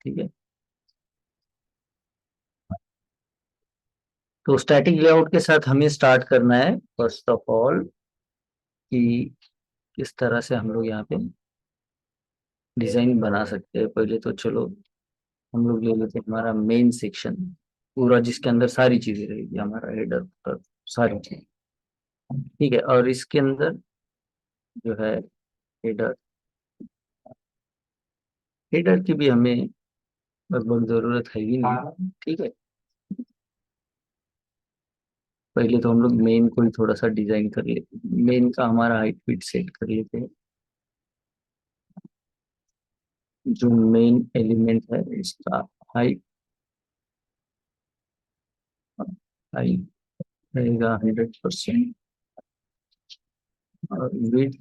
ठीक है। तो स्टैटिक लेआउट के साथ हमें स्टार्ट करना है फर्स्ट ऑफ ऑल कि किस तरह से हम लोग यहाँ पे डिजाइन बना सकते हैं। पहले तो चलो हम लोग ले लेते हैं हमारा मेन सेक्शन पूरा, जिसके अंदर सारी चीजें रहेगी, हमारा हेडर पर सारी चीजें। ठीक है, और इसके अंदर जो है हेडर, हेडर की भी हमें लगभग जरूरत है ही नहीं। ठीक है, पहले तो हम लोग मेन को ही थोड़ा सा डिजाइन कर लेते हैं। मेन का हमारा हाइट फिट सेट कर लेते हैं। जो मेन एलिमेंट है इसका हाइट, हाइट रहेगा 100%। और विड्थ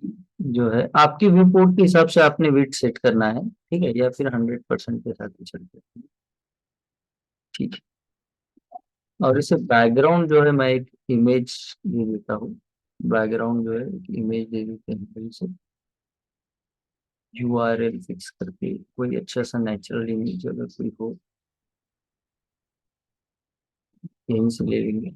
जो है आपकी व्यू पोर्ट के हिसाब से आपने विड्थ सेट करना है, ठीक है, या फिर 100% के साथ ही चलते हैं। ठीक है, और इसे बैकग्राउंड जो है मैं एक इमेज दे देता हूँ। बैकग्राउंड जो है एक इमेज दे देते हैं इसे, URL फिक्स करके कोई अच्छा सा नेचुरल इमेज अगर कोई हो यहीं से ले लेंगे।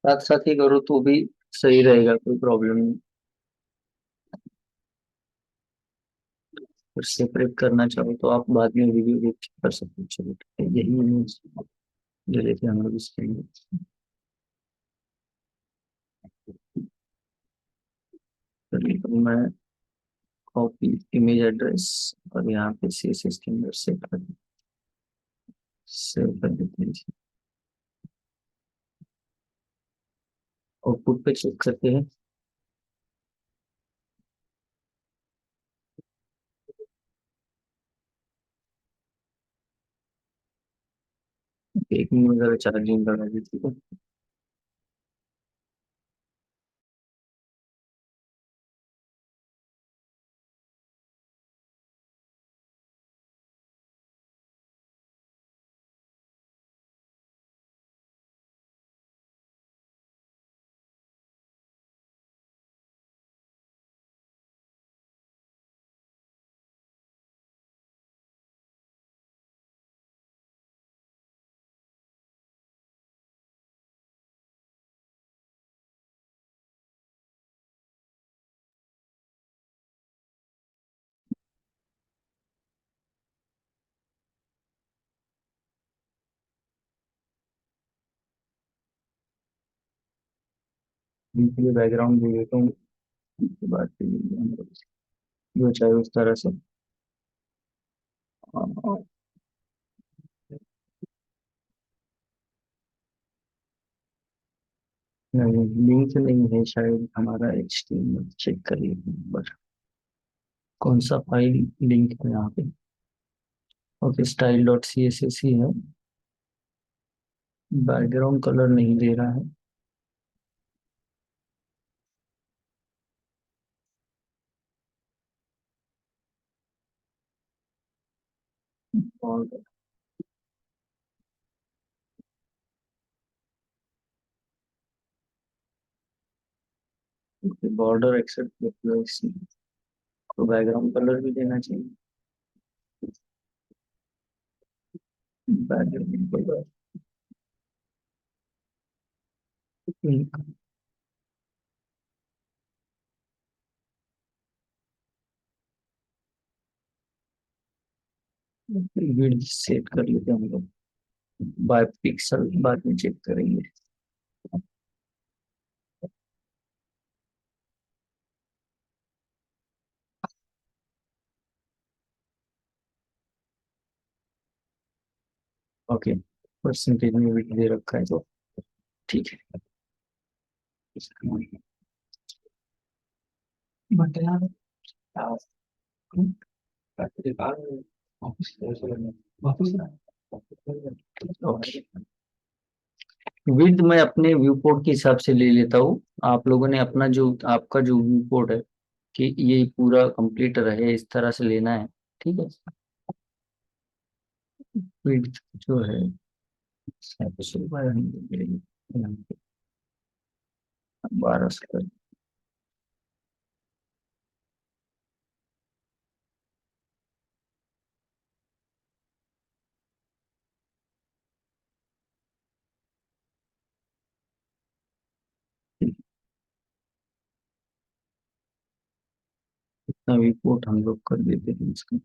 साथ साथ ही करो तो भी सही रहेगा, कोई प्रॉब्लम नहीं। और सेपरेट करना चाहो तो आप बाद में वीडियो देख के कर सकते हो। चलो ठीक है, यही इमेज ले लेते हैं हम लोग इसके लिए। चलिए, तो मैं कॉपी इमेज एड्रेस और यहाँ पे CSS के अंदर सेव कर देते हैं इसे। आउटपुट पे चेक करते हैं। एक मिनट अगर चार्जिंग लगा देती है। इनके लिए बैकग्राउंड दे देता हूँ। उसके बाद फिर हम लोग जो चाहे उस तरह से। और नहीं, लिंक नहीं है शायद हमारा। HTML चेक करिए एक बार, कौन सा फाइल लिंक है यहाँ पे। ओके, स्टाइल डॉट CSS ही है। बैकग्राउंड कलर नहीं दे रहा है। और बॉर्डर एक्सेप्ट तो बैकग्राउंड कलर भी देना चाहिए। बैकग्राउंड कलर विड्थ सेट कर लेते हैं हम लोग। बाय पिक्सल बाद में चेक करेंगे। ओके, परसेंटेज में विड्थ दे रखा है तो ठीक है। ओके, विड्थ मैं अपने व्यू पोर्ट के हिसाब से ले लेता हूँ। आप लोगों ने अपना जो आपका जो व्यू पोर्ट है कि ये पूरा कंप्लीट रहे इस तरह से लेना है। ठीक है। विड्थ जो है 700/100 1200 इतना व्यू पोर्ट हम लोग कर देते हैं इसका।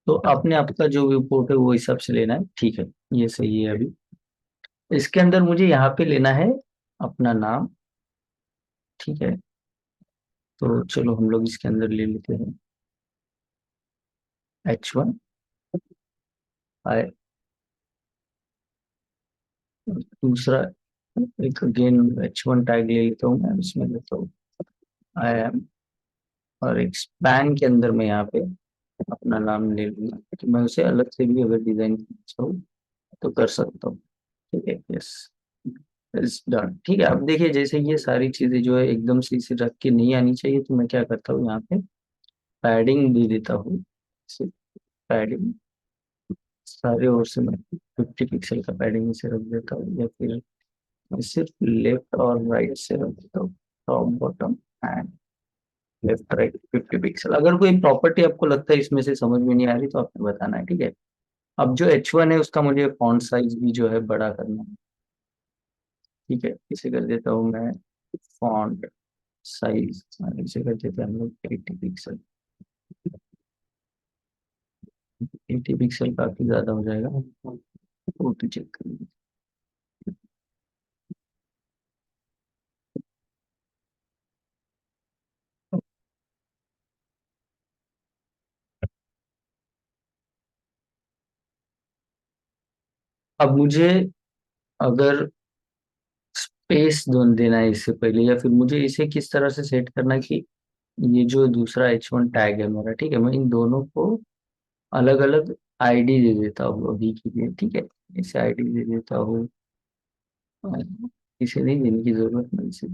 तो आपने आपका जो व्यू पोर्ट है वो हिसाब से लेना है। ठीक है, ये सही है। अभी इसके अंदर मुझे यहाँ पे लेना है अपना नाम। ठीक है, तो चलो हम लोग इसके अंदर ले लेते हैं H1। दूसरा एक अगेन H1 टैग ले लेता हूँ मैं, इसमें लेता हूँ IAM। और एक स्पैन के अंदर मैं यहाँ पे अपना नाम ले लूंगा कि मैं उसे अलग से भी अगर डिजाइन करना चाहूँ तो कर सकता हूँ। ठीक है, यस, इट्स डन। ठीक है, अब देखिए जैसे ये सारी चीजें जो है एकदम से इसे रख के नहीं आनी चाहिए, तो मैं क्या करता हूँ यहाँ पे पैडिंग दे देता हूँ। पैडिंग सारे ओर से मैं 50 पिक्सल का पैडिंग इसे रख देता हूँ, या फिर मैं सिर्फ लेफ्ट और राइट से रख देता हूँ। Top bottom and left right 50 pixel. अगर कोई प्रॉपर्टी आपको लगता है इसमें से समझ में नहीं आ रही तो आपने बताना है। ठीक है। अब जो H1 है उसका मुझे फॉन्ट साइज भी जो है बड़ा करना है। ठीक है, इसे कर देता हूँ मैं फॉन्ट साइज, इसे कर देते हैं हम लोग 80 पिक्सल। 80 पिक्सल काफी ज्यादा हो जाएगा, फोटो चेक करेंगे। अब मुझे अगर स्पेस दोन देना है इससे पहले, या फिर मुझे इसे किस तरह से सेट करना है कि ये जो दूसरा H1 टैग है मेरा, ठीक है, मैं इन दोनों को अलग अलग आईडी दे देता हूँ अभी के लिए। ठीक है, इसे आईडी दे देता हूँ। इसे नहीं देने की जरूरत, मैं इसे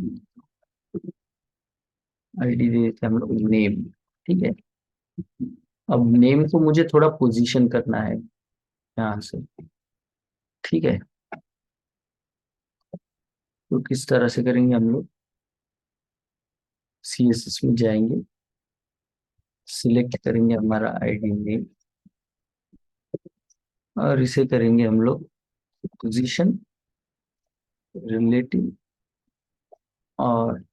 आईडी दे देते हैं हम लोग नेम। ठीक है, अब नेम को मुझे थोड़ा पोजीशन करना है यहाँ से। ठीक है, तो किस तरह से करेंगे हम लोग, CSS में जाएंगे, सिलेक्ट करेंगे हमारा आईडी नेम, और इसे करेंगे हम लोग पोजीशन रिलेटिव, और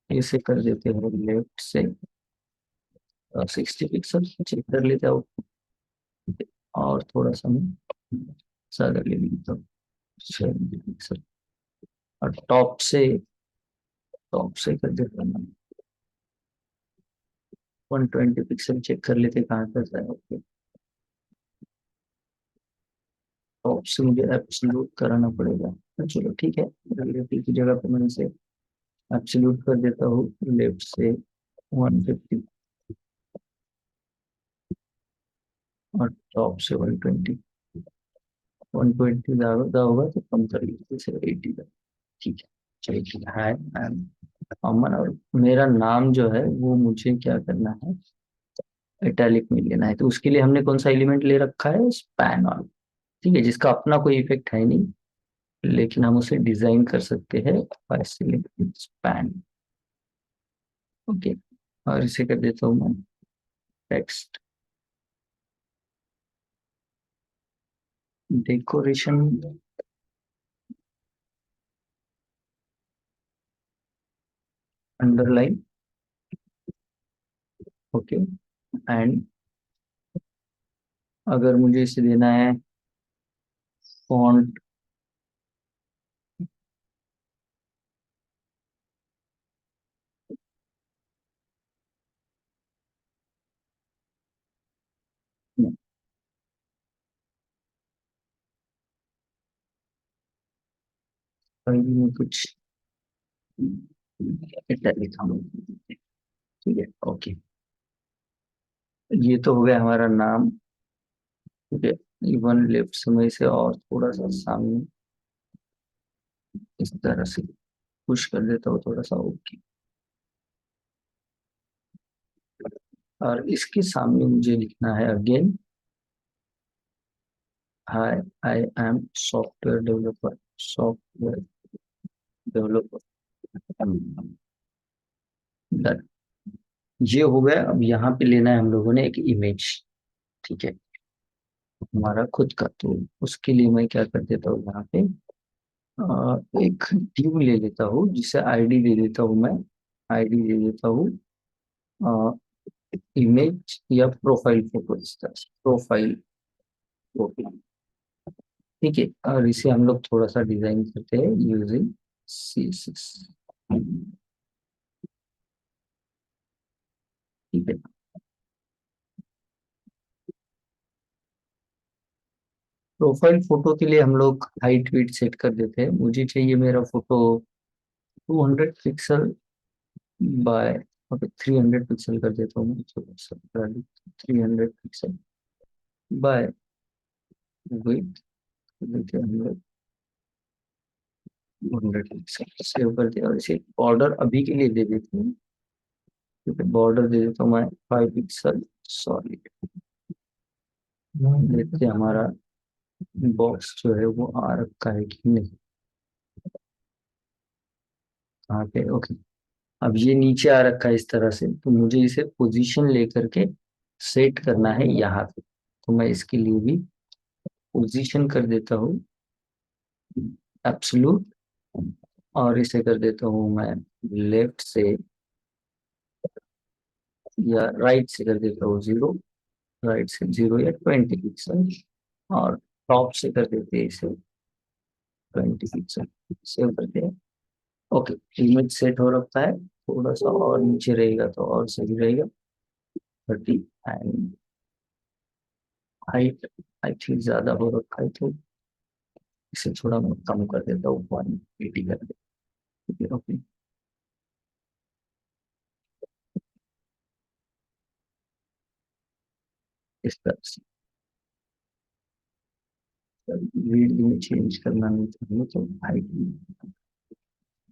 इसे कर देते हैं लेफ्ट से 60 पिक्सल। चेक कर लेते हैं, और थोड़ा सा मैं ज्यादा ले लेता हूँ 70 पिक्सल। और टॉप से कर देता हूँ 120 पिक्सल। चेक कर लेते हैं कहाँ तक है। ओके, टॉप से मुझे एब्सोल्यूट कराना पड़ेगा, तो चलो ठीक है, रिलेटिव की जगह पे मैं इसे एब्सोल्यूट कर देता हूँ लेफ्ट से 150, और टॉप से 120। 120 ज्यादा होगा तो कम कर लीजिए, इसे 80 का। ठीक है, चलिए हाय मैम अमन, और मेरा नाम जो है वो मुझे क्या करना है, इटैलिक में लेना है। तो उसके लिए हमने कौन सा एलिमेंट ले रखा है, स्पैन ऑन। ठीक है, जिसका अपना कोई इफेक्ट है नहीं, लेकिन हम उसे डिजाइन कर सकते हैं बाय सिलेक्टिंग स्पैन। ओके, और इसे कर देता हूँ मैं text decoration underline. Okay, and अगर मुझे इसे देना है फॉन्ट, में कुछ इटैलिक हम लोग। ठीक है, ओके, ये तो हो गया हमारा नाम। ठीक है, इवन लेफ्ट से मैं इसे और थोड़ा सा सामने इस तरह से पुश कर देता हूँ थोड़ा सा। ओके। और इसके सामने मुझे लिखना है again, hi I am software developer, software developer. Done. ये हो गया। अब यहाँ पे लेना है हम लोगों ने एक इमेज। ठीक है, हमारा खुद का। तो उसके लिए मैं क्या कर देता हूँ यहाँ पे, एक div ले लेता हूँ जिसे आईडी दे देता हूँ मैं। आईडी दे देता हूँ इमेज या प्रोफाइल फोटो, इस तरह से प्रोफाइल फोटो। ठीक है, और इसे हम लोग थोड़ा सा डिजाइन करते हैं यूजिंग CSS। ठीक है, प्रोफाइल फोटो के लिए हम लोग हाइट वेट सेट कर देते हैं। मुझे चाहिए मेरा photo 200 pixel by, okay 300 pixel कर देता हूँ मैं थोड़ा सा। 300 पिक्सल बाय विथ देते हैं हम लोग 200 पिक्सल। सेव कर दिया और इसे बॉर्डर अभी के लिए दे देते हैं। क्योंकि बॉर्डर दे देता हूँ मैं 5 पिक्सल सॉलिड। देखते हैं हमारा बॉक्स जो है वो आ रखा है कि नहीं। यहाँ पे ओके। अब ये नीचे आ रखा है इस तरह से, तो मुझे इसे पोजीशन लेकर के सेट करना है यहाँ पे। तो मैं इसके लिए भी पोजीशन कर देता हूँ एब्सोल्यूट, और इसे कर देता हूँ मैं लेफ्ट से या राइट से कर देता हूँ 0। राइट से 0 या 20 पिक्सल, और टॉप से कर देते हैं इसे 20 पिक्सल। सेव करते हैं। ओके, इमेज सेट हो रखा है। थोड़ा सा और नीचे रहेगा तो और सही रहेगा। 30 एंड हाइट आई थिंक ज्यादा हो रखा है, तो इसे थोड़ा मैं कम कर देता हूँ, 180 कर देता हूँ। ओके, इस तरह से रीड में चेंज करना नहीं चाहिए, तो हाइट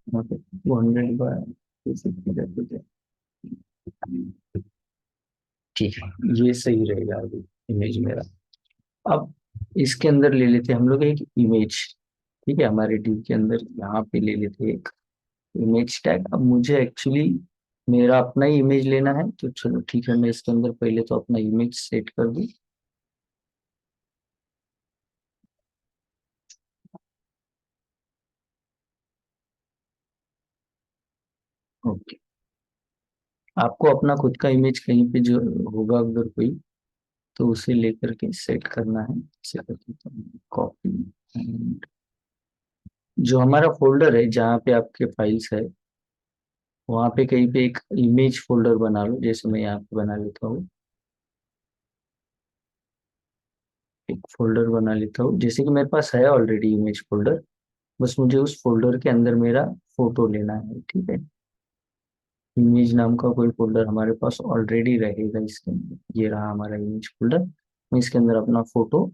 200 बाय 250 कर देते हैं। ठीक है, ये सही रहेगा अभी इमेज मेरा। अब इसके अंदर ले लेते हैं हम लोग एक इमेज। ठीक है, हमारे टीम के अंदर यहाँ पे ले लेते हैं एक इमेज टैग। अब मुझे एक्चुअली मेरा अपना ही इमेज लेना है, तो चलो ठीक है, मैं इसके अंदर पहले तो अपना इमेज सेट कर दूँ। ओके, आपको अपना खुद का इमेज कहीं पे जो होगा अगर कोई, तो उसे लेकर के सेट करना है। इसे करते हैं कॉपी, एंड जो हमारा फोल्डर है जहाँ पे आपके फाइल्स है, वहाँ पे कहीं पे एक इमेज फोल्डर बना लो। जैसे मैं यहाँ पे बना लेता हूँ, एक फोल्डर बना लेता हूँ। जैसे कि मेरे पास है ऑलरेडी इमेज फोल्डर, बस मुझे उस फोल्डर के अंदर मेरा फोटो लेना है। ठीक है, इमेज नाम का कोई फोल्डर हमारे पास ऑलरेडी रहेगा इसके अंदर। ये रहा हमारा इमेज फोल्डर। मैं इसके अंदर अपना फोटो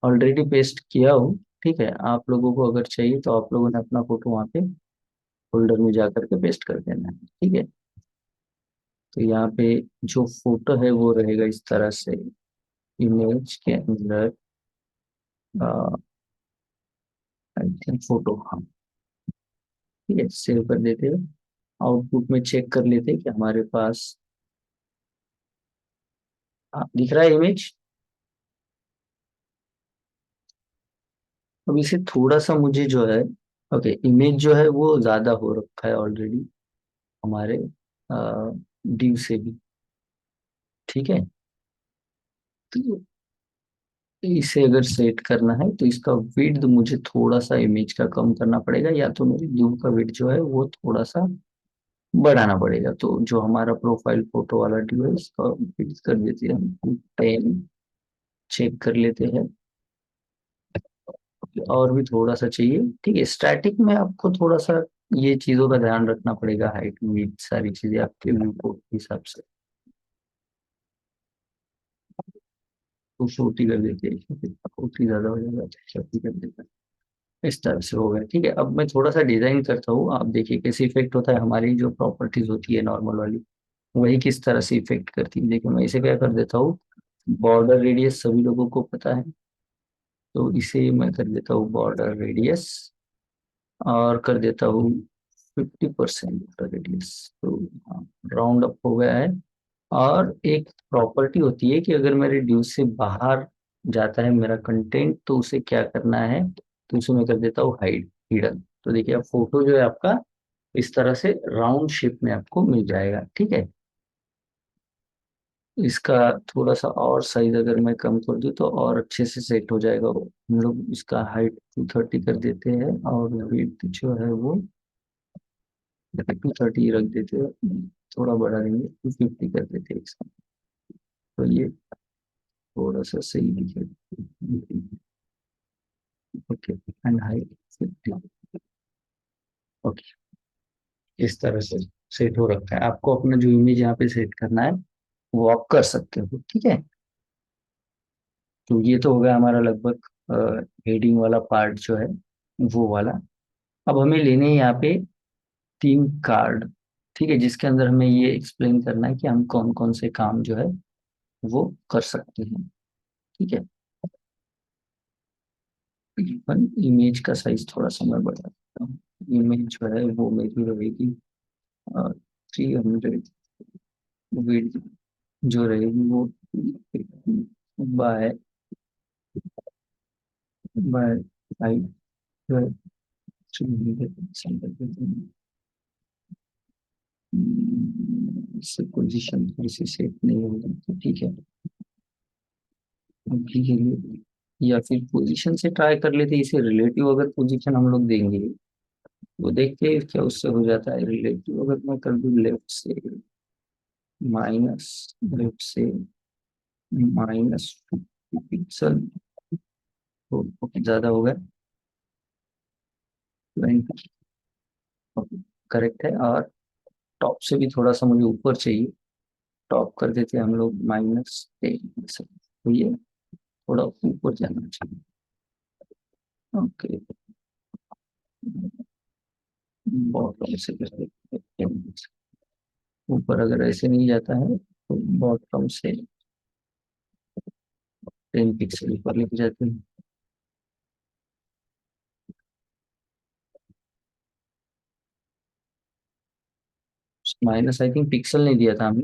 ऑलरेडी पेस्ट किया हूँ। ठीक है, आप लोगों को अगर चाहिए तो आप लोगों ने अपना फोटो वहाँ पे फोल्डर में जा करके पेस्ट कर देना है। ठीक है, तो यहाँ पे जो फोटो है वो रहेगा इस तरह से। इमेज के अंदर आई थिंक फोटो, हाँ ठीक है, सेव कर देते हैं। आउटपुट में चेक कर लेते हैं कि हमारे पास दिख रहा है इमेज। अब इसे थोड़ा सा मुझे जो है, ओके इमेज जो है वो ज्यादा हो रखा है ऑलरेडी हमारे ड्यू से भी। ठीक है, तो इसे अगर सेट करना है तो इसका विड्थ मुझे थोड़ा सा इमेज का कम करना पड़ेगा, या तो मेरे ड्यू का विड्थ जो है वो थोड़ा सा बढ़ाना पड़ेगा। तो जो हमारा प्रोफाइल फोटो वाला ड्यू है इसका विड्थ कर देते हैं हम 10। चेक कर लेते हैं, और भी थोड़ा सा चाहिए। ठीक है, स्टैटिक में आपको थोड़ा सा ये चीजों का ध्यान रखना पड़ेगा, हाइट विड्थ सारी चीजें आपके व्यू को हिसाब से। तो 40 कर देते हैं, 40 ज्यादा हो जाएगा, 40 कर देते हैं। इस तरह से हो गया। ठीक है, अब मैं थोड़ा सा डिजाइन करता हूँ, आप देखिए कैसे इफेक्ट होता है। हमारी जो प्रॉपर्टीज होती है नॉर्मल वाली, वही किस तरह से इफेक्ट करती है। देखिए मैं इसे क्या कर देता हूँ, बॉर्डर रेडियस सभी लोगों को पता है, तो इसे मैं कर देता हूँ बॉर्डर रेडियस, और कर देता हूँ 50% बॉर्डर रेडियस। तो राउंड अप हो गया है। और एक प्रॉपर्टी होती है कि अगर मेरे रेडियस से बाहर जाता है मेरा कंटेंट, तो उसे क्या करना है, तो उसे मैं कर देता हूँ हाइड, हिडन। तो देखिए अब फोटो जो है आपका इस तरह से राउंड शेप में आपको मिल जाएगा। ठीक है, इसका थोड़ा सा और साइज अगर मैं कम कर दूं तो और अच्छे से सेट हो जाएगा वो। हम लोग इसका हाइट 230 कर देते हैं, और विड्थ जो है वो 230 रख देते हैं, थोड़ा बढ़ा देंगे 250 कर देते हैं इसका। तो ये थोड़ा सा सही दिखेगा। Okay, and height 50। ओके, इस तरह से सेट हो रखा है। आपको अपना जो इमेज यहाँ पे सेट करना है वो आप कर सकते हो। ठीक है, तो ये तो हो गया हमारा लगभग हेडिंग वाला पार्ट जो है वो वाला। अब हमें लेने हैं यहाँ पे 3 कार्ड। ठीक है, जिसके अंदर हमें ये एक्सप्लेन करना है कि हम कौन कौन से काम जो है वो कर सकते हैं। ठीक है, इमेज का साइज थोड़ा सा मैं बढ़ा देता हूँ। इमेज जो है वो मेरी रहेगी 300, विड्थ जो रहेगी वो बाय बाय हाइट 300। इससे पोजीशन थोड़ी सी सेट नहीं होगी, तो ठीक है अभी के लिए। या फिर पोजीशन से ट्राई कर लेते हैं, इसे रिलेटिव अगर पोजीशन हम लोग देंगे, वो देखते हैं क्या उससे हो जाता है। रिलेटिव अगर मैं कर दूं लेफ्ट से माइनस, लेफ्ट से -50 पिक्सल, तो बहुत ज्यादा हो गया, 20 करेक्ट है। और टॉप से भी थोड़ा सा मुझे ऊपर चाहिए, टॉप कर देते हैं हम लोग -10 पिक्सल, तो ये थोड़ा ऊपर जाना चाहिए। ओके, बॉटम से कर देते हैं 10 पिक्सल। ऊपर अगर ऐसे नहीं जाता है तो बॉटम से 10 पिक्सल ऊपर लेके जाते हैं। माइनस आई थिंक पिक्सल नहीं दिया था हमने।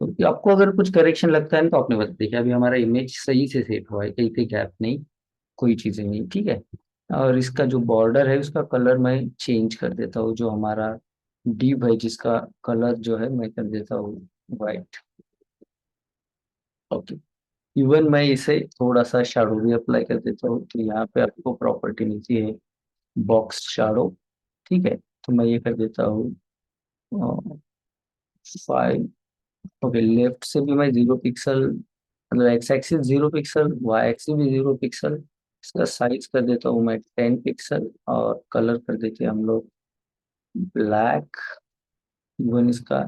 तो कि आपको अगर कुछ करेक्शन लगता है ना तो आपने बता देखिए, अभी हमारा इमेज सही से सेट हुआ है, कहीं पे गैप नहीं, कोई चीजें नहीं। ठीक है, और इसका जो बॉर्डर है उसका कलर मैं चेंज कर देता हूँ, जो हमारा डिव है जिसका कलर जो है मैं कर देता हूँ वाइट। ओके, इवन मैं इसे थोड़ा सा शैडो भी अप्लाई कर देता हूँ, तो यहाँ पे आपको प्रॉपर्टी मिलती है बॉक्स शैडो। ठीक है, तो मैं ये कर देता हूँ 5। ओके, लेफ्ट से भी मैं 0 पिक्सल, मतलब X axis 0 pixel, Y axis भी 0 पिक्सल। इसका साइज कर देता हूँ मैं 10 पिक्सल, और कलर कर देते हैं हम लोग ब्लैक। इवन इसका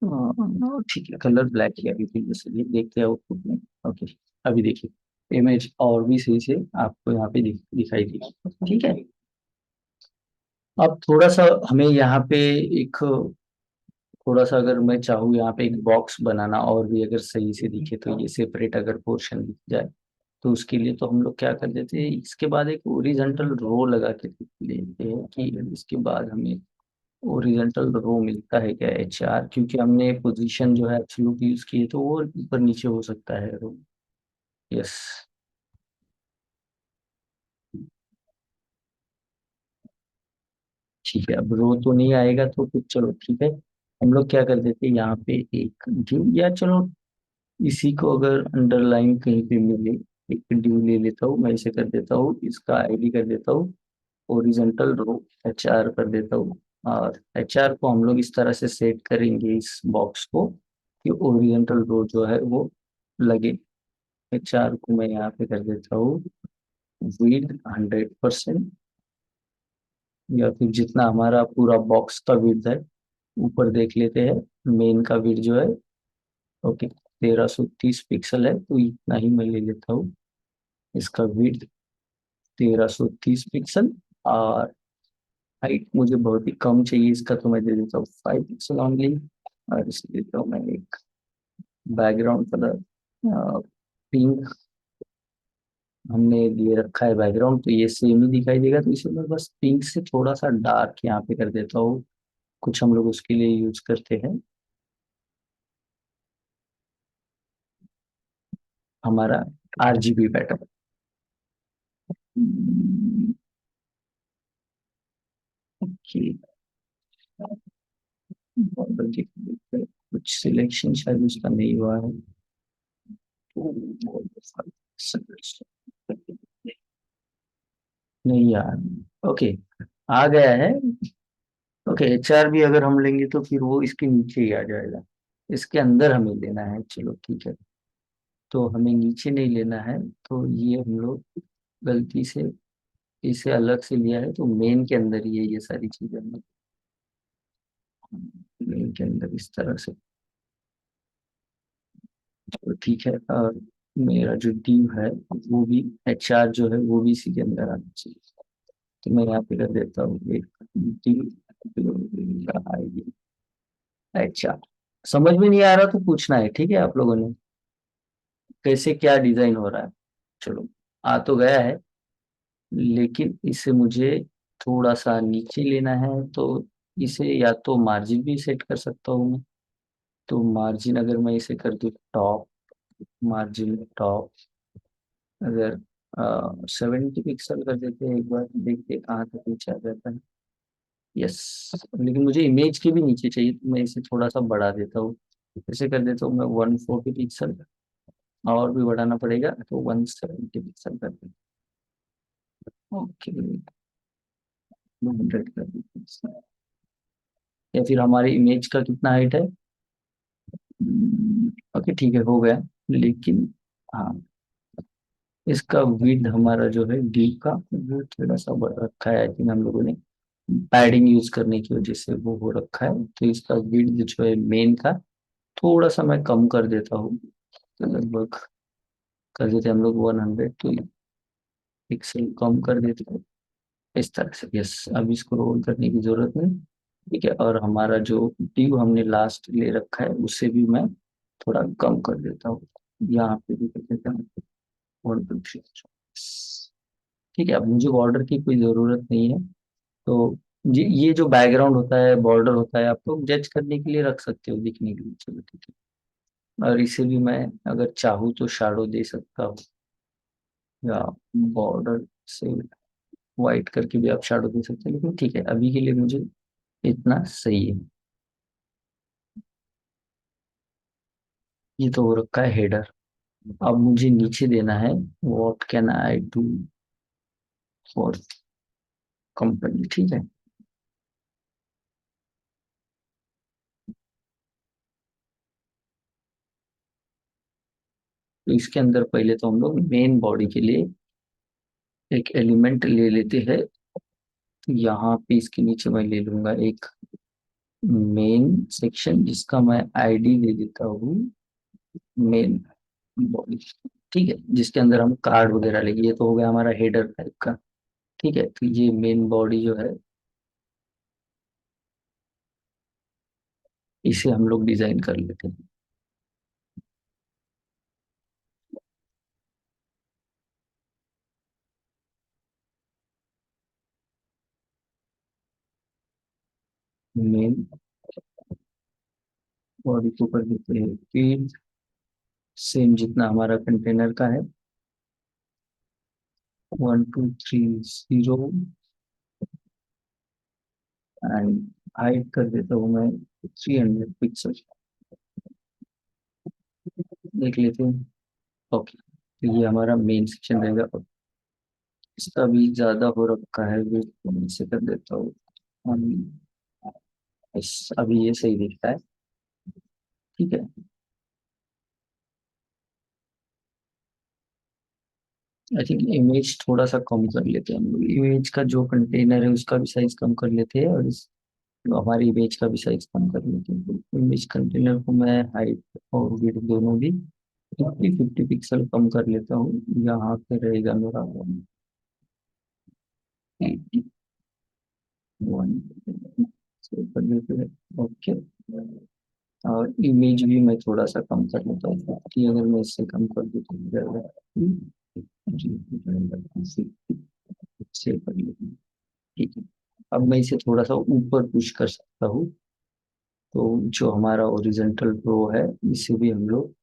ठीक है, कलर ब्लैक ही अभी फिर जैसे देखते हैं आउटपुट में। ओके, अभी देखिए इमेज और भी सही से आपको यहाँ पे दिखाई दी। ठीक है, अब थोड़ा सा हमें यहाँ पे एक, थोड़ा सा अगर मैं चाहूँ यहाँ पे एक बॉक्स बनाना और भी अगर सही से दिखे, तो ये सेपरेट अगर पोर्शन दिख जाए, तो उसके लिए तो हम लोग क्या कर देते हैं, इसके बाद एक ओरिजेंटल रो लगा के लेते हैं कि इसके बाद हमें ओरिजेंटल रो मिलता है क्या, HR, क्योंकि हमने पोजीशन जो है एब्सोल्यूट यूज की है, तो वो ऊपर नीचे हो सकता है रो। यस, ठीक है, अब रो तो नहीं आएगा तो फिर चलो ठीक है, हम लोग क्या कर देते हैं यहाँ पे एक ड्यू, या चलो इसी को अगर अंडरलाइन कहीं पे मिले, एक ड्यू ले लेता हूँ मैं, इसे कर देता हूँ, इसका ID कर देता हूँ ओरिजेंटल रो, HR कर देता हूँ। और HR को हम लोग इस तरह से सेट करेंगे इस बॉक्स को कि ओरिजेंटल रो जो है वो लगे। HR को मैं यहाँ पे कर देता हूँ विड 100%, या फिर जितना हमारा पूरा बॉक्स का विड्थ है, ऊपर देख लेते हैं मेन का विड्थ जो है। ओके, 1330 पिक्सल है, तो इतना ही मैं ले लेता हूँ। इसका विड्थ 1330 पिक्सल, और हाइट मुझे बहुत ही कम चाहिए इसका, तो मैं दे देता हूँ 5 पिक्सल ओनली। और इसलिए तो मैं एक बैकग्राउंड कलर पिंक हमने लिए रखा है बैकग्राउंड, तो ये सेम ही दिखाई देगा, तो इसे मैं बस पिंक से थोड़ा सा डार्क यहाँ पे कर देता हूँ। कुछ हम लोग उसके लिए यूज करते हैं हमारा आरजीबी पैटर्न। ओके, कुछ सिलेक्शन शायद उसका नहीं हुआ है, तो नहीं यार। ओके, आ गया है। ओके, एचआर भी अगर हम लेंगे तो फिर वो इसके नीचे ही आ जाएगा, इसके अंदर हमें लेना है। चलो ठीक है, तो हमें नीचे नहीं लेना है, तो ये हम लोग गलती से इसे अलग से लिया है, तो मेन के अंदर ही है ये सारी चीजें हम लोग। मेन के अंदर इस तरह से, तो ठीक है। और मेरा जो टीम है, वो भी एचआर जो है वो भी इसी के अंदर आना चाहिए। तो मैं यहाँ पे कर देता हूँ एक टीम आईडी एचआर। समझ में नहीं आ रहा तो पूछना है, ठीक है आप लोगों ने, कैसे क्या डिजाइन हो रहा है। चलो, आ तो गया है, लेकिन इसे मुझे थोड़ा सा नीचे लेना है, तो इसे या तो मार्जिन भी सेट कर सकता हूँ मैं। तो मार्जिन अगर मैं इसे कर दूँ टॉप, मार्जिन टॉप अगर 70 पिक्सल कर देते हैं, एक बार देखते हैं कहाँ तक नीचे आ जाता है। यस, लेकिन मुझे इमेज के भी नीचे चाहिए, तो मैं इसे थोड़ा सा बढ़ा देता हूँ। इसे कर देता हूँ मैं 140 पिक्सल, और भी बढ़ाना पड़ेगा तो 170 पिक्सल कर देता हूँ। ओके, 200 कर देते हैं। या फिर हमारी इमेज का कितना हाइट है? ओके ठीक है, हो गया। लेकिन हाँ, इसका विड्थ हमारा जो है डी का, वो थोड़ा सा बढ़ रखा है, आई थिंक हम लोगों ने पैडिंग यूज करने की वजह से वो हो रखा है। तो इसका विड्थ जो है मेन का, थोड़ा सा मैं कम कर देता हूँ। तो लगभग कर देते हैं हम लोग 100, तो पिक्सल कम कर देते हैं इस तरह से। यस, अब इसको रोल करने की जरूरत नहीं। ठीक है, और हमारा जो ड्यू हमने लास्ट ले रखा है, उसे भी मैं थोड़ा कम कर देता हूँ। यहाँ पे भी कर देता हूँ 1 2 3। ठीक है, अब मुझे बॉर्डर की कोई ज़रूरत नहीं है, तो ये जो बैकग्राउंड होता है, बॉर्डर होता है, आप लोग जज करने के लिए रख सकते हो, दिखने के लिए। चलो ठीक है, और इसे भी मैं अगर चाहूँ तो शैडो दे सकता हूँ, या बॉर्डर से वाइट करके भी आप शैडो दे सकते हैं, लेकिन ठीक है, अभी के लिए मुझे इतना सही है। ये तो हो रखा है हेडर। अब मुझे नीचे देना है, what can I do for company. ठीक है, तो इसके अंदर पहले तो हम लोग मेन बॉडी के लिए एक एलिमेंट ले लेते हैं। तो यहाँ पे इसके नीचे मैं ले लूंगा एक मेन सेक्शन, जिसका मैं आईडी दे देता हूँ मेन बॉडी। ठीक है, जिसके अंदर हम कार्ड वगैरह लेंगे। ये तो हो गया हमारा हेडर टाइप का। ठीक है, तो ये मेन बॉडी जो है, इसे हम लोग डिजाइन कर लेते हैं। मेन बॉडी को कर देते हैं फिर सेम जितना हमारा कंटेनर का है, 1230, एंड हाइट कर देता हूँ मैं 300 पिक्सल। देख लेते हैं। ओके, तो ये हमारा मेन सेक्शन रहेगा। और इसका भी ज्यादा हो रखा है, वेट मैं इसे कर देता हूँ। हम- अभी ये सही दिखता है। ठीक है, आई थिंक इमेज थोड़ा सा कम कर लेते हैं हम लोग। इमेज का जो कंटेनर है उसका भी साइज कम कर लेते हैं, और तो हमारी इमेज का भी साइज कम कर लेते हैं। तो इमेज कंटेनर को मैं हाइट और विड्थ दोनों भी 50 पिक्सल कम कर लेता हूँ। यहाँ पे रहेगा मेरा 81 कर देते हैं। ओके। और इमेज भी मैं थोड़ा सा कम कर लेता हूँ कि अगर मैं इससे कम कर दूँ तो हो जाएगा। सेव कर लेता हूँ। ठीक है। अब मैं इसे थोड़ा सा ऊपर पुश कर सकता हूँ। तो जो हमारा ओरिजेंटल रो है इसे भी हम लोग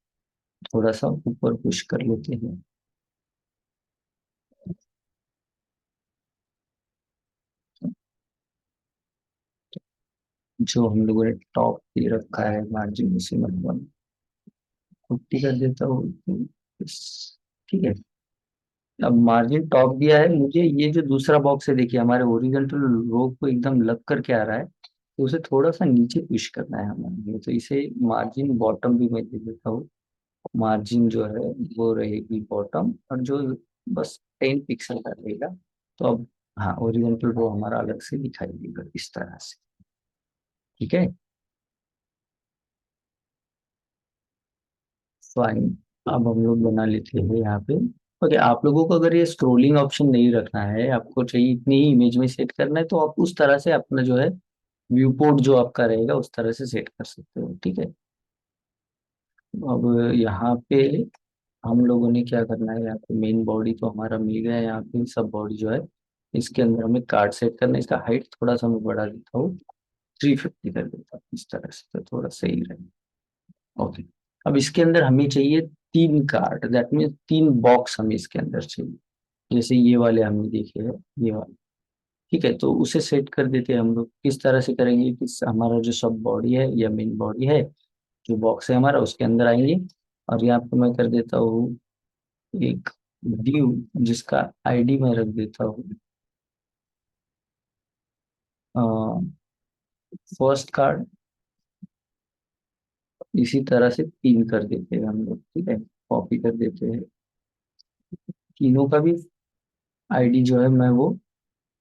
थोड़ा सा ऊपर पुश कर लेते हैं। जो हम लोगों ने टॉप पे रखा है मार्जिन उसे मतलब 50 कर देता हूँ। तो ठीक है। अब मार्जिन टॉप दिया है मुझे। ये जो दूसरा बॉक्स है देखिए हमारे ओरिजेंटल रो को एकदम लग करके आ रहा है, तो उसे थोड़ा सा नीचे पुश करना है हमारे लिए। तो इसे मार्जिन बॉटम भी मैं दे देता हूँ। मार्जिन जो है वो रहेगी बॉटम, और जो बस 10 पिक्सल का रहेगा। तो अब हाँ, ओरिजेंटल रो हमारा अलग से दिखाई देगा इस तरह से। ठीक है, फाइन। अब हम लोग बना लेते हैं यहाँ पे। ओके, आप लोगों को अगर ये स्क्रोलिंग ऑप्शन नहीं रखना है, आपको चाहिए इतनी ही इमेज में सेट करना है, तो आप उस तरह से अपना जो है व्यू पोर्ट जो आपका रहेगा उस तरह से सेट कर सकते हो। ठीक है। अब यहाँ पे हम लोगों ने क्या करना है, यहाँ पे मेन बॉडी तो हमारा मिल गया है। यहाँ पे सब बॉडी जो है इसके अंदर हमें कार्ड सेट करना है। इसका हाइट थोड़ा सा मैं बढ़ा देता हूँ, 350 कर देता हूँ इस तरह से, तो थोड़ा सही रहेगा। ओके। अब इसके अंदर हमें चाहिए 3 कार्ड, दैट मीन्स 3 बॉक्स हमें इसके अंदर चाहिए। जैसे ये वाले हमने देखे हैं, ये वाले। ठीक है, तो उसे सेट कर देते हैं हम लोग। किस तरह से करेंगे कि हमारा जो सब बॉडी है या मेन बॉडी है, जो बॉक्स है हमारा उसके अंदर आएंगे। और यहाँ पे मैं कर देता हूँ एक ड्यू, जिसका आईडी मैं रख देता हूँ फर्स्ट कार्ड। इसी तरह से 3 कर देते हैं हम लोग। ठीक है, कॉपी कर देते हैं तीनों का भी आईडी जो है मैं वो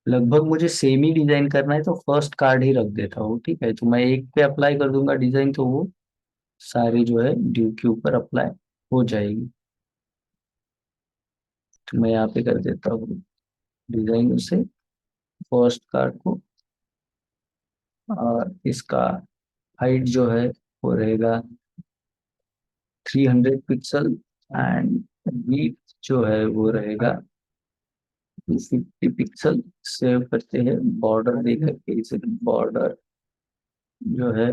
लगभग मुझे सेम ही डिजाइन करना है, तो फर्स्ट कार्ड ही रख देता हूँ। ठीक है, तो मैं एक पे अप्लाई कर दूंगा डिजाइन, तो वो सारी जो है ड्यू के ऊपर अप्लाई हो जाएगी। तो मैं यहाँ पे कर देता हूँ डिजाइन उसे फर्स्ट कार्ड को। और इसका हाइट जो है वो रहेगा 300 पिक्सल। एंड विड्थ जो है वो रहेगा 250 पिक्सल। सेव करते हैं, बॉर्डर दे करके इसे बॉर्डर जो है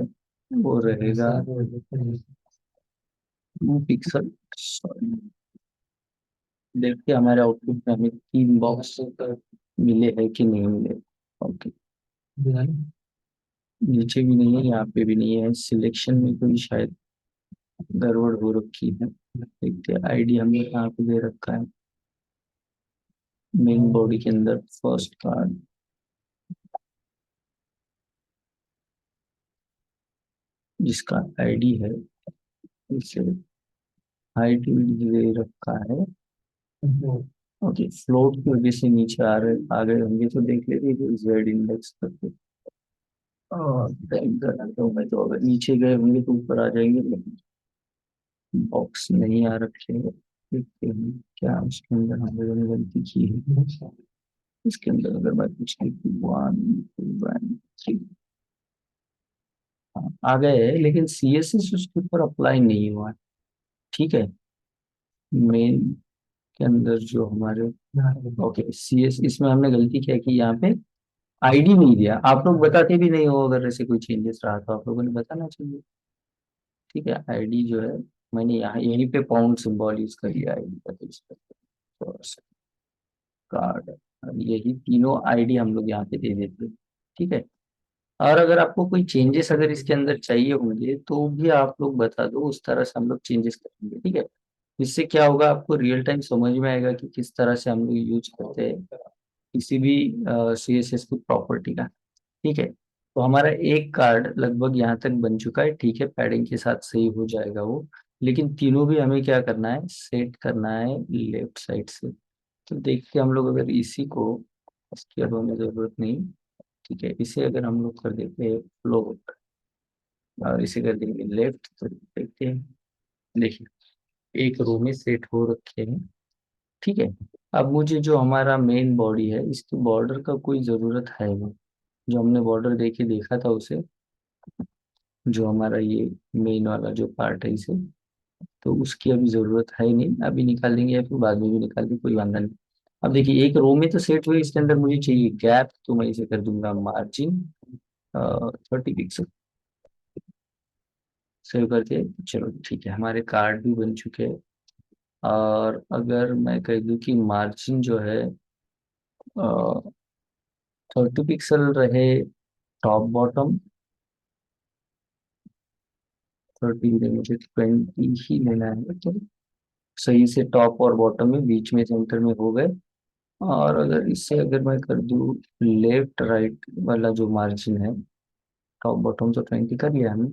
वो रहेगा 2 पिक्सल। सॉरी, देखते हैं हमारे आउटपुट में हमें 3 बॉक्स मिले हैं कि नहीं मिले। ओके, नीचे भी नहीं है, यहाँ पे भी नहीं है, सिलेक्शन में कोई शायद गड़बड़ हो रखी है। देखते हैं आईडी हमने कहाँ पे दे रखा है, मेन बॉडी के अंदर फर्स्ट कार्ड, जिसका आईडी है इसे हाइट दे रखा है। ओके, फ्लोट की वजह से नीचे आ गए होंगे, तो देख लेते हैं जेड इंडेक्स करके। और टाइप कर देता हूँ मैं, तो अगर नीचे गए होंगे तो ऊपर आ जाएंगे, लेकिन बॉक्स नहीं आ रखे हैं। देखते हैं क्या उसके अंदर हम लोगों ने गलती की है। इसके अंदर अगर मैं कुछ लिखूँ 1 2 1 3, आ गए हैं, लेकिन CSS उसके ऊपर अप्लाई नहीं हुआ है। ठीक है, मेन के अंदर जो हमारे, ओके, CS इसमें हमने गलती क्या की, यहाँ पे आईडी नहीं दिया। आप लोग बताते भी नहीं हो अगर ऐसे कोई चेंजेस रहा तो आप लोगों ने बताना चाहिए। ठीक है, आईडी जो है मैंने यहाँ यहीं पे पाउंड सिंबल यूज कर लिया आईडी का, तो इस पर कार्ड, यही तीनों आईडी हम लोग यहाँ पे दे देते हैं। ठीक है, और अगर आपको कोई चेंजेस अगर इसके अंदर चाहिए होंगे तो भी आप लोग बता दो, उस तरह से हम लोग चेंजेस करेंगे। ठीक है, इससे क्या होगा, आपको रियल टाइम समझ में आएगा कि किस तरह से हम लोग यूज करते हैं किसी भी CSS की प्रॉपर्टी का। ठीक है, तो हमारा एक कार्ड लगभग यहाँ तक बन चुका है। ठीक है, पैडिंग के साथ सही हो जाएगा वो। लेकिन तीनों भी हमें क्या करना है, सेट करना है लेफ्ट साइड से। तो देखते हैं हम लोग, अगर इसी को, इसकी अब हमें जरूरत नहीं। ठीक है, इसे अगर हम लोग कर देते हैं फ्लोट और इसे कर देंगे लेफ्ट, तो देखते हैं, देखिए एक रो में सेट हो रखे हैं। ठीक है, अब मुझे जो हमारा मेन बॉडी है इसकी बॉर्डर का कोई जरूरत है नहीं। जो हमने बॉर्डर देके देखा था उसे, जो हमारा ये मेन वाला जो पार्ट है इसे, तो उसकी अभी जरूरत है नहीं, अभी निकाल देंगे या फिर बाद में भी निकाल देंगे, कोई वांधा नहीं। अब देखिए एक रो में तो सेट हुए, इसके अंदर मुझे चाहिए गैप, तो मैं इसे कर दूंगा मार्जिन 30 पिक्सल। सेव करके चलो ठीक है, हमारे कार्ड भी बन चुके हैं। और अगर मैं कह दूं कि मार्जिन जो है 30 पिक्सल रहे टॉप बॉटम, 30 नहीं, मुझे 20 ही लेना है, तो सही से टॉप और बॉटम में बीच में सेंटर में हो गए। और अगर इससे अगर मैं कर दूं लेफ्ट राइट वाला जो मार्जिन है, टॉप बॉटम तो 20 कर लिया हमने,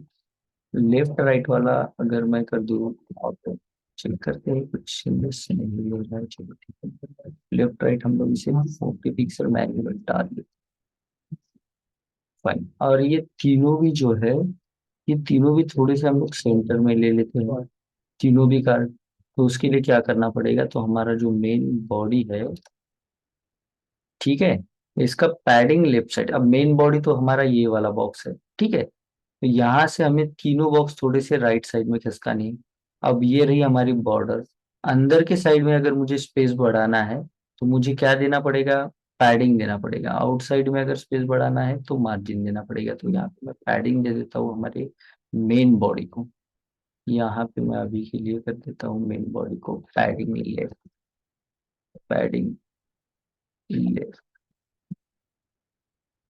लेफ्ट राइट वाला अगर मैं कर दूं, और चेक करते हैं कुछ मिस नहीं हो रहा है, चलो ठीक है। लेफ्ट राइट हम लोग इसे 40 पिक्सल मैनुअल डाल देते, फाइन। और ये तीनों भी जो है, ये तीनों भी थोड़े से हम लोग सेंटर में ले लेते हैं, तीनों भी कार्ड। तो उसके लिए क्या करना पड़ेगा, तो हमारा जो मेन बॉडी है, ठीक है, इसका पैडिंग लेफ्ट साइड, अब मेन बॉडी तो हमारा ये वाला बॉक्स है, ठीक है, तो यहाँ से हमें तीनों बॉक्स थोड़े से राइट साइड में खिसकानी है। अब ये रही हमारी बॉर्डर, अंदर के साइड में अगर मुझे स्पेस बढ़ाना है तो मुझे क्या देना पड़ेगा, पैडिंग देना पड़ेगा। आउटसाइड में अगर स्पेस बढ़ाना है तो मार्जिन देना पड़ेगा। तो यहाँ पे मैं पैडिंग दे देता हूँ हमारे मेन बॉडी को, यहाँ पे मैं अभी के लिए कर देता हूँ मेन बॉडी को padding left, padding left,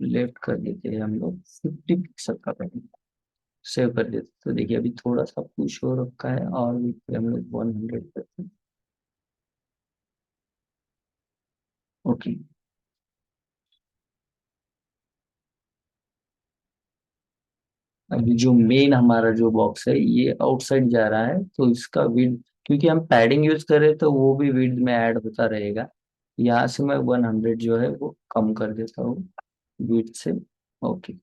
left कर देते हैं हम लोग 50 पिक्सल का पैडिंग, सेव कर देते। तो देखिए अभी थोड़ा सा पुश हो रखा है, और भी हम लोग 100 करते हैं। ओके, अभी जो मेन हमारा जो बॉक्स है ये आउटसाइड जा रहा है, तो इसका विड्थ, क्योंकि हम पैडिंग यूज कर रहे हैं तो वो भी विड्थ में ऐड होता रहेगा। यहाँ से मैं 100 जो है वो कम कर देता हूँ विड्थ से। ओके,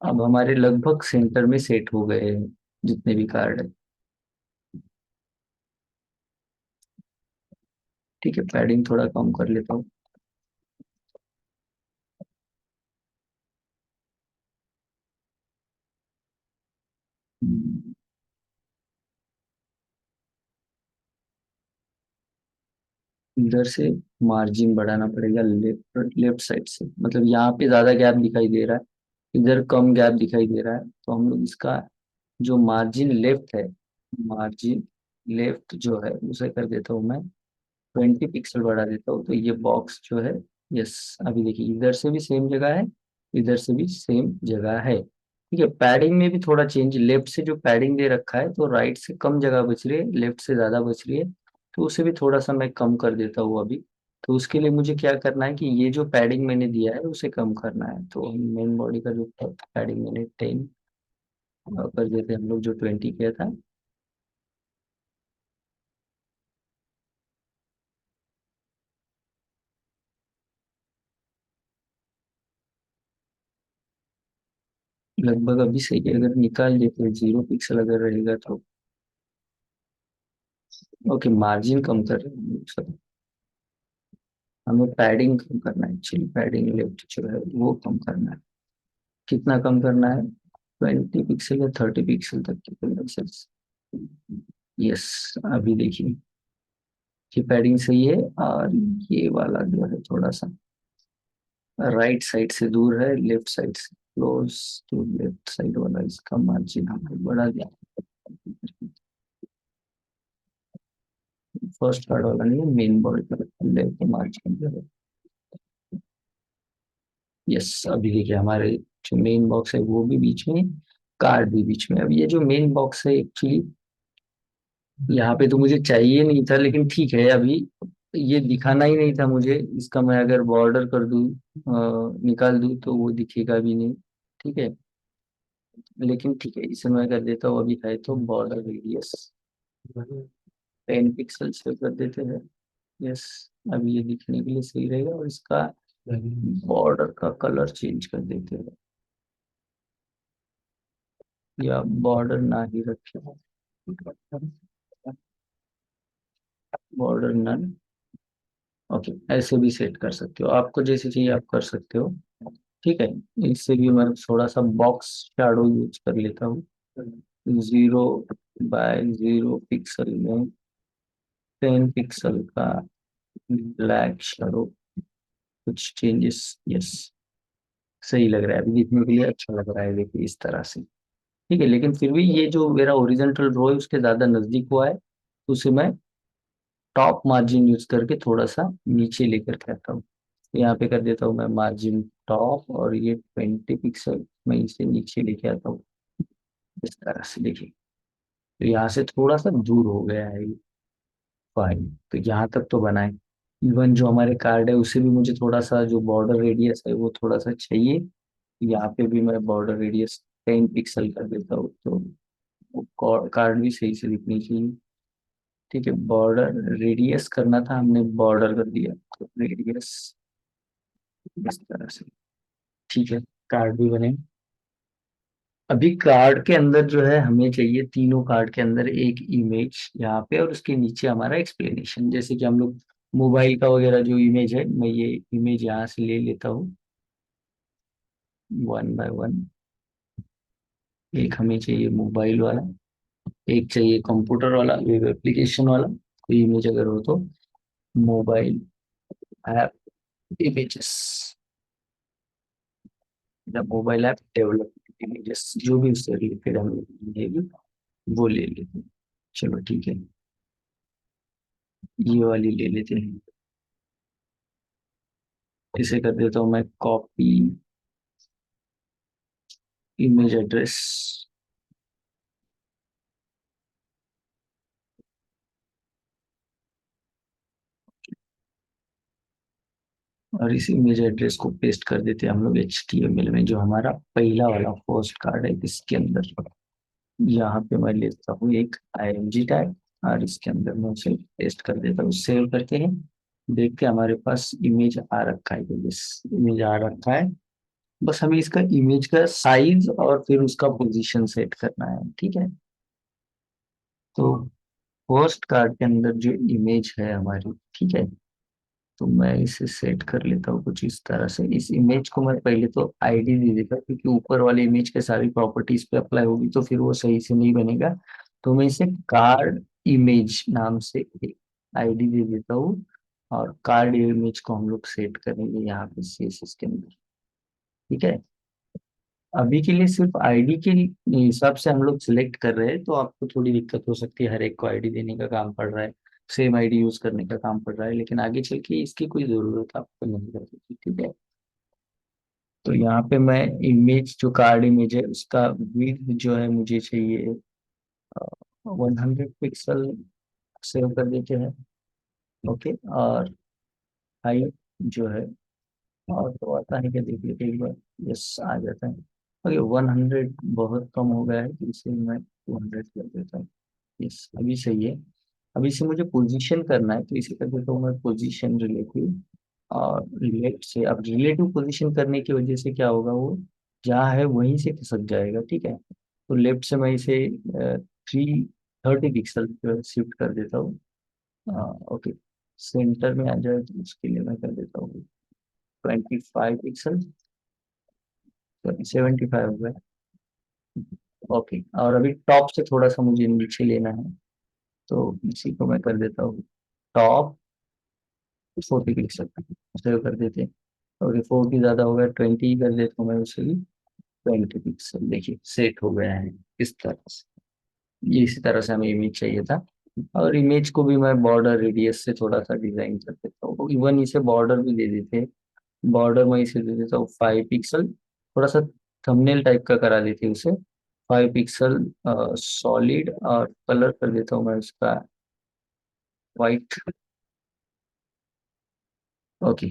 अब हमारे लगभग सेंटर में सेट हो गए हैं जितने भी कार्ड है। ठीक है, पैडिंग थोड़ा कम कर लेता हूँ। इधर से मार्जिन बढ़ाना पड़ेगा लेफ्ट लेफ्ट साइड से, मतलब यहाँ पे ज्यादा गैप दिखाई दे रहा है, इधर कम गैप दिखाई दे रहा है, तो हम लोग इसका जो मार्जिन लेफ्ट है, मार्जिन लेफ्ट जो है उसे कर देता हूँ मैं 20 पिक्सल बढ़ा देता हूँ, तो ये बॉक्स जो है, यस, अभी देखिए इधर से भी सेम जगह है, इधर से भी सेम जगह है। ठीक है, पैडिंग में भी थोड़ा चेंज, लेफ्ट से जो पैडिंग दे रखा है तो राइट से कम जगह बच रही है, लेफ्ट से ज्यादा बच रही है, तो उसे भी थोड़ा सा मैं कम कर देता हूँ अभी। तो उसके लिए मुझे क्या करना है कि ये जो पैडिंग मैंने दिया है उसे कम करना है, तो मेन बॉडी का जो पैडिंग मैंने 10 कर देते हैं हम लोग, जो 20 किया था। लगभग अभी सही है, अगर निकाल देते हैं 0 पिक्सल अगर रहेगा तो। ओके, मार्जिन कम कर रहे हैं सर, हमें पैडिंग कम करना है एक्चुअली, पैडिंग लेफ्ट जो है वो कम करना है। कितना कम करना है, 20 पिक्सल या 30 पिक्सल तक के पिक्सल्स। यस, अभी देखिए कि पैडिंग सही है, और ये वाला जो है थोड़ा सा राइट साइड से दूर है, लेफ्ट साइड से क्लोज टू लेफ्ट साइड वाला, इसका मार्जिन हमने बढ़ा दिया। फर्स्ट कार्ड वाला नहीं है, मेन बॉडी का लेफ्ट मार्जिन जो है। यस, अभी देखिए हमारे जो मेन बॉक्स है वो भी बीच में, कार्ड भी बीच में। अब ये जो मेन बॉक्स है एक्चुअली यहाँ पे तो मुझे चाहिए नहीं था, लेकिन ठीक है, अभी ये दिखाना ही नहीं था मुझे, इसका मैं अगर बॉर्डर कर दूं, निकाल दूं, तो वो दिखेगा भी नहीं। ठीक है, लेकिन ठीक है, इसे मैं कर देता हूँ, अभी है तो बॉर्डर रेडियस 10 पिक्सल से कर देते हैं। यस, अभी ये दिखने के लिए सही रहेगा, और इसका बॉर्डर का कलर चेंज कर देते हैं, या बॉर्डर ना ही रखे, बॉर्डर नन। ओके, ऐसे भी सेट कर सकते हो, आपको जैसे चाहिए आप कर सकते हो। ठीक है, इससे भी मैं थोड़ा सा बॉक्स शैडो यूज कर लेता हूँ। 0 बाय 0 पिक्सल में 10 पिक्सल का ब्लैक शैडो, कुछ चेंजेस। यस, सही लग रहा है, अभी देखने के लिए अच्छा लग रहा है, देखिए इस तरह से। ठीक है, लेकिन फिर भी ये जो मेरा ओरिजेंटल रो है उसके ज्यादा नजदीक हुआ है, तो उसे मैं टॉप मार्जिन यूज करके थोड़ा सा नीचे लेकर के आता हूँ। यहाँ पे कर देता हूँ मैं मार्जिन टॉप, और ये 20 पिक्सल मैं इसे नीचे लेके आता हूँ, इस तरह से देखिए। तो यहाँ से थोड़ा सा दूर हो गया है ये फाइल, तो यहाँ तक तो बनाए। इवन जो हमारे कार्ड है उसे भी मुझे थोड़ा सा जो बॉर्डर रेडियस है वो थोड़ा सा चाहिए। यहाँ पे भी मैं बॉर्डर रेडियस 10 पिक्सल कर देता हूँ, तो कार्ड भी सही से दिखनी चाहिए। ठीक है, बॉर्डर रेडियस करना था, हमने बॉर्डर कर दिया, तो रेडियस इस तरह से। ठीक है, कार्ड भी बने। अभी कार्ड के अंदर जो है हमें चाहिए, तीनों कार्ड के अंदर एक इमेज यहाँ पे, और उसके नीचे हमारा एक्सप्लेनेशन, जैसे कि हम लोग मोबाइल का वगैरह जो इमेज है, मैं ये इमेज यहाँ से ले लेता हूँ 1 बाय 1। एक हमें चाहिए मोबाइल वाला, एक चाहिए कंप्यूटर वाला, वेब एप्लीकेशन वाला, कोई इमेज अगर हो तो मोबाइल ऐप इमेजेस, या मोबाइल ऐप डेवलपमेंट इमेजेस, जो भी उससे रिलेटेड हम लोग वो ले लेते हैं। चलो ठीक है, ये वाली ले लेते हैं। इसे कर देता हूँ मैं कॉपी इमेज एड्रेस, और इस इमेज एड्रेस को पेस्ट कर देते हैं हम लोग HTML में, जो हमारा पहला वाला पोस्ट कार्ड है इसके अंदर। यहाँ पे मैं लेता हूँ एक IMG टैग, और इसके अंदर मैं उसे पेस्ट कर देता हूँ, सेव करते हैं। देख के हमारे पास इमेज आ रखा है, इस इमेज आ रखा है। बस हमें इसका इमेज का साइज और फिर उसका पोजीशन सेट करना है। ठीक है, तो पोस्ट कार्ड के अंदर जो इमेज है हमारी, ठीक है, तो मैं इसे सेट कर लेता हूँ कुछ इस तरह से। इस इमेज को मैं पहले तो ID दे देता, क्योंकि ऊपर वाले इमेज के सारी प्रॉपर्टीज पे अप्लाई होगी तो फिर वो सही से नहीं बनेगा। तो मैं इसे कार्ड इमेज नाम से एक ID दे देता हूँ, और कार्ड इमेज को हम लोग सेट करेंगे यहाँ पे CSS के अंदर। ठीक है, अभी के लिए सिर्फ ID के हिसाब से हम लोग सिलेक्ट कर रहे हैं, तो आपको थोड़ी दिक्कत हो सकती है, हर एक को ID देने का काम पड़ रहा है, सेम ID यूज करने का काम पड़ रहा है, लेकिन आगे चल के इसकी कोई जरूरत आपको नहीं पड़ेगी। ठीक है, तो यहाँ पे मैं इमेज जो कार्ड इमेज है उसका विड्थ जो है मुझे चाहिए 100 पिक्सल, सेव कर देते हैं। ओके, और हाइट जो है, और तो आता है क्या देख लेते हैं एक बार। यस, आ जाता है। ओके, 100 बहुत कम हो गया है, तो इसे मैं 200 कर देता हूँ। यस, अभी सही है। अभी इसे मुझे पोजीशन करना है, तो इसे कर देता हूँ मैं पोजीशन रिलेटिव, और रिलेट से, अब रिलेटिव पोजीशन करने की वजह से क्या होगा, वो जहाँ है वहीं से खिसक जाएगा। ठीक है, तो लेफ्ट से मैं इसे 330 पिक्सल शिफ्ट कर देता हूँ। ओके, सेंटर में आ जाए तो उसके लिए मैं कर देता हूँ 25 पिक्सल, 75 हो गया। ओके, और अभी टॉप से थोड़ा सा मुझे नीचे लेना है, तो इसी को मैं कर देता हूँ टॉप 40 पिक्सल, सेव कर देते हैं। ओके, 40 ज्यादा हो गया, 20 कर देता हूँ मैं उसे भी 20 पिक्सल। देखिए सेट हो गया है इस तरह से। ये इसी तरह से हमें इमेज चाहिए था, और इमेज को भी मैं बॉर्डर रेडियस से थोड़ा सा डिजाइन कर देता हूँ, इवन इसे बॉर्डर भी दे देते हैं। बॉर्डर में इसे दे देता हूँ 5 पिक्सल, थोड़ा सा थंबनेल टाइप का करा देती हूँ उसे। 5 पिक्सल सॉलिड, और कलर कर देता हूँ मैं उसका वाइट। ओके,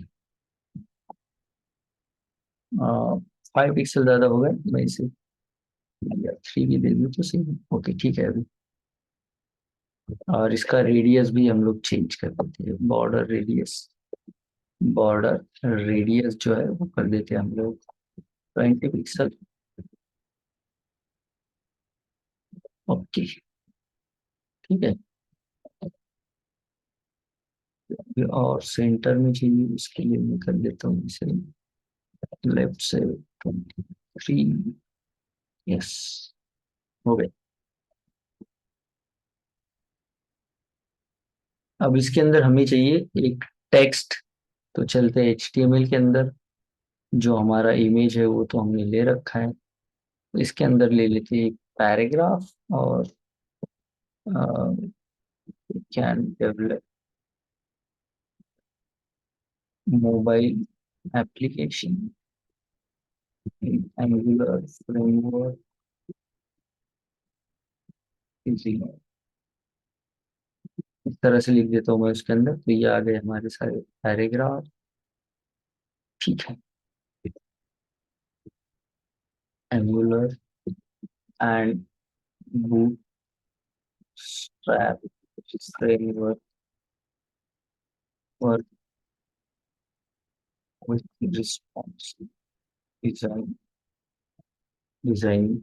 5 पिक्सल ज्यादा हो गए, मैं इसे 3 भी दे दूँ तो सही। ओके ठीक है अभी, और इसका रेडियस भी हम लोग चेंज कर देते हैं, बॉर्डर रेडियस बॉर्डर रेडियस जो है वो कर देते हैं हम लोग 20 पिक्सल। ओके, ठीक है। और सेंटर में चाहिए, उसके लिए मैं कर देता हूँ इसे लेफ्ट से 23। यस, हो गया। अब इसके अंदर हमें चाहिए एक टेक्स्ट। तो चलते हैं HTML के अंदर। जो हमारा इमेज है वो तो हमने ले रखा है, तो इसके अंदर ले लेते हैं एक पैराग्राफ। और can develop mobile application in angular framework easy. इस तरह से लिख देता हूँ मैं उसके अंदर, तो ये आ गए हमारे सारे पैराग्राफ। ठीक है। Angular and bootstrap framework work with response design design.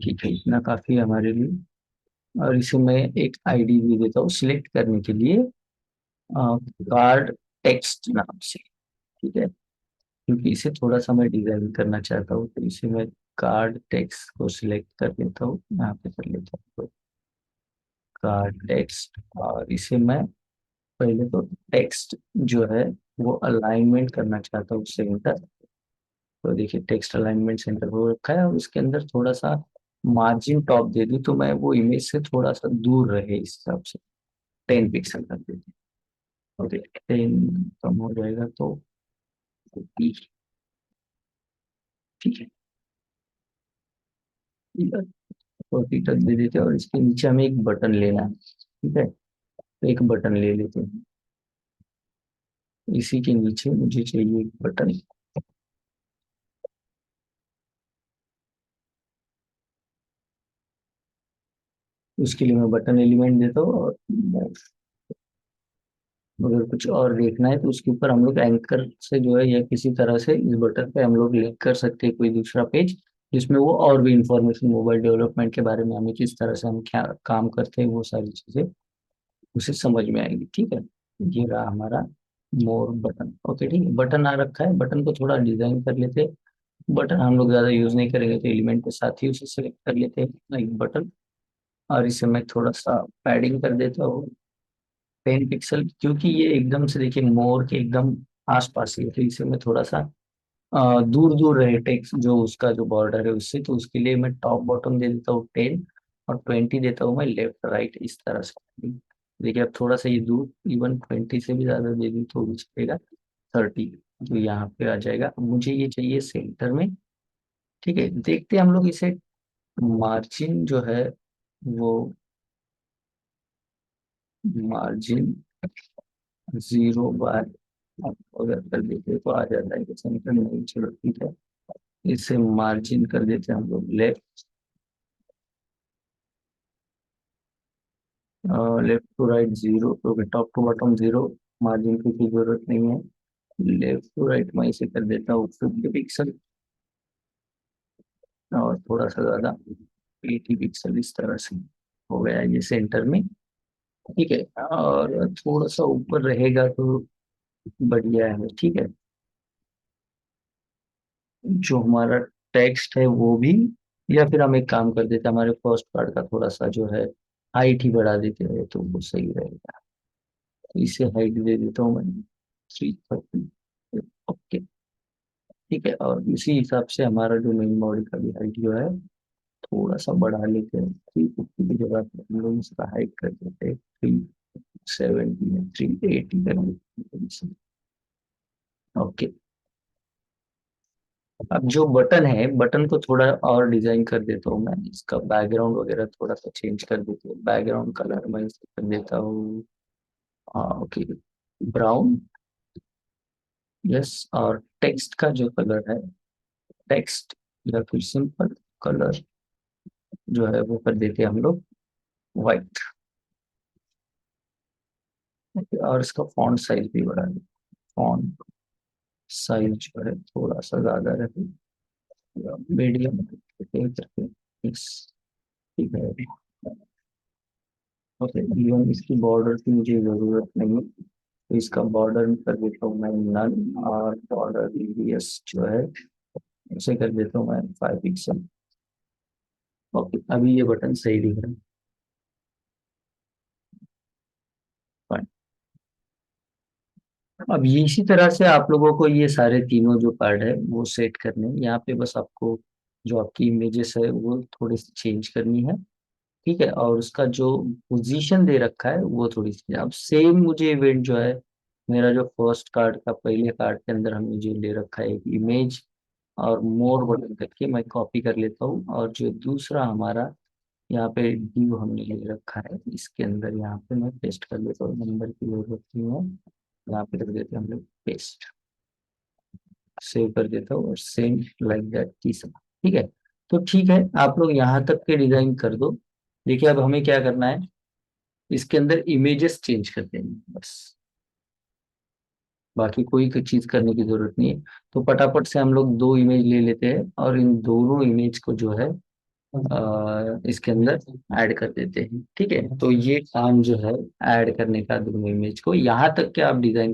ठीक है, इतना काफी है हमारे लिए। और इसे मैं एक आईडी भी देता हूँ सिलेक्ट करने के लिए, कार्ड टेक्स्ट नाम से। ठीक है, क्योंकि इसे थोड़ा सा मैं डिजाइन करना चाहता हूँ, तो इसे मैं कार्ड टेक्स्ट को सिलेक्ट कर लेता हूँ, यहाँ पे कर लेता हूँ कार्ड टेक्स्ट। और इसे मैं पहले तो टेक्स्ट जो है वो अलाइनमेंट करना चाहता हूँ सेंटर। तो देखिए टेक्स्ट अलाइनमेंट सेंटर हो रखा है, और इसके अंदर थोड़ा सा मार्जिन टॉप दे दूँ, तो मैं वो इमेज से थोड़ा सा दूर रहे इस हिसाब से 10 पिक्सल कर देते हैं। ओके, 10 कम हो जाएगा तो 40। ठीक है, 40 तक दे देते हैं। और इसके नीचे हमें एक बटन लेना है। ठीक है, तो एक बटन ले लेते हैं। इसी के नीचे मुझे चाहिए एक बटन। उसके लिए मैं बटन एलिमेंट देता हूँ। और अगर कुछ और देखना है तो उसके ऊपर हम लोग एंकर से जो है, या किसी तरह से इस बटन पे हम लोग लिंक कर सकते हैं कोई दूसरा पेज, जिसमें वो और भी इंफॉर्मेशन मोबाइल डेवलपमेंट के बारे में, हमें किस तरह से हम क्या काम करते हैं, वो सारी चीजें उसे समझ में आएगी। ठीक है, ये रहा हमारा मोर बटन। ओके, ठीक है, बटन आ रखा है। बटन को थोड़ा डिजाइन कर लेते हैं। बटन हम लोग ज्यादा यूज नहीं करेंगे, तो एलिमेंट के साथ ही उसे सेलेक्ट कर लेते हैं एक बटन। और इसे मैं थोड़ा सा पैडिंग कर देता हूँ 10 पिक्सल, क्योंकि ये एकदम से देखिए मोर के एकदम आसपास ही है, तो इसे मैं थोड़ा सा दूर दूर रहे टेक्स्ट जो उसका जो बॉर्डर है उससे, तो उसके लिए मैं टॉप बॉटम दे देता हूँ 10, और 20 देता हूँ मैं लेफ्ट राइट इस तरह से। देखिए अब थोड़ा सा ये दूर, इवन 20 से भी ज्यादा दे दूँ तो भी चलेगा, 30। तो यहाँ पे आ जाएगा। अब मुझे ये चाहिए सेंटर में। ठीक है, देखते हैं हम लोग इसे मार्जिन जो है वो मार्जिन 0 बाय अगर कर देते तो आ जाता है कि सेंटर नहीं। चलो ठीक है, इसे मार्जिन कर देते हैं हम लोग लेफ्ट, लेफ्ट टू राइट 0, तो टॉप टू बॉटम 0। मार्जिन की कोई जरूरत नहीं है। लेफ्ट टू राइट मैं इसे कर देता हूँ 50 पिक्सल, और थोड़ा सा ज्यादा 80 पिक्सल, इस तरह से हो गया ये सेंटर में। ठीक है, और थोड़ा सा ऊपर रहेगा तो बढ़िया है। ठीक है, जो हमारा टेक्स्ट है वो भी, या फिर हम एक काम कर देते हैं, हमारे फर्स्ट पार्ट का थोड़ा सा जो है हाइट ही बढ़ा देते हैं, तो वो सही रहेगा। तो इसे हाइट दे देता हूँ मैं 330। ओके, ठीक है, और इसी हिसाब से हमारा जो मेन बॉडी का भी हाइट जो है थोड़ा सा बढ़ा लेते हैं। 350 की जगह पे हम लोग इसका हाइट कर देते हैं 370 या 380 कर देते हैं। ओके, अब जो बटन है, बटन को थोड़ा और डिजाइन कर देता हूँ मैं। इसका बैकग्राउंड वगैरह थोड़ा सा चेंज कर देता हूँ। बैकग्राउंड कलर मैं इसे कर देता हूँ ओके, ब्राउन। यस, और टेक्स्ट का जो कलर है, टेक्स्ट या फिर सिंपल कलर जो है वो कर देते हैं हम लोग व्हाइट। और इसका फॉन्ट साइज भी बढ़ा दें, फॉन्ट साइज जो है थोड़ा सा ज्यादा रहे, मीडियम करके इस, ठीक है। ओके, इवन इसकी बॉर्डर की मुझे जरूरत नहीं है, तो इसका बॉर्डर कर देता हूँ मैं नन, और बॉर्डर रेडियस जो है उसे कर देता हूँ मैं 5 पिक्सल। ओके, अभी ये बटन सही दिख रहा है। Fine। अब ये इसी तरह से आप लोगों को ये सारे तीनों जो पार्ट है वो सेट करने हैं। यहाँ पे बस आपको जो आपकी इमेजेस है वो थोड़ी सी चेंज करनी है, ठीक है, और उसका जो पोजीशन दे रखा है वो थोड़ी सी। अब सेम मुझे इवेंट जो है, मेरा जो फर्स्ट कार्ड का पहले कार्ड के अंदर हमने जो ले रखा है एक इमेज, और मोर बटन करके मैं कॉपी कर लेता हूँ, और जो दूसरा हमारा यहाँ पे ड्यू हमने ले रखा है इसके अंदर यहाँ पे मैं पेस्ट कर लेता हूँ, नंबर की जरूरत नहीं है, यहाँ पे रख देते हैं हम लोग पेस्ट, सेव कर देता हूँ, और सेम लाइक दैट तीसरा, ठीक है। तो ठीक है, आप लोग यहाँ तक के डिजाइन कर दो। देखिए अब हमें क्या करना है, इसके अंदर इमेजेस चेंज कर देंगे बस, बाकी कोई चीज करने की जरूरत नहीं है। तो फटाफट से हम लोग दो इमेज ले लेते हैं, और इन दोनों इमेज को जो है इसके अंदर ऐड कर देते हैं, ठीक है। तो ये काम जो है ऐड करने का दोनों इमेज को, यहाँ तक के आप डिजाइन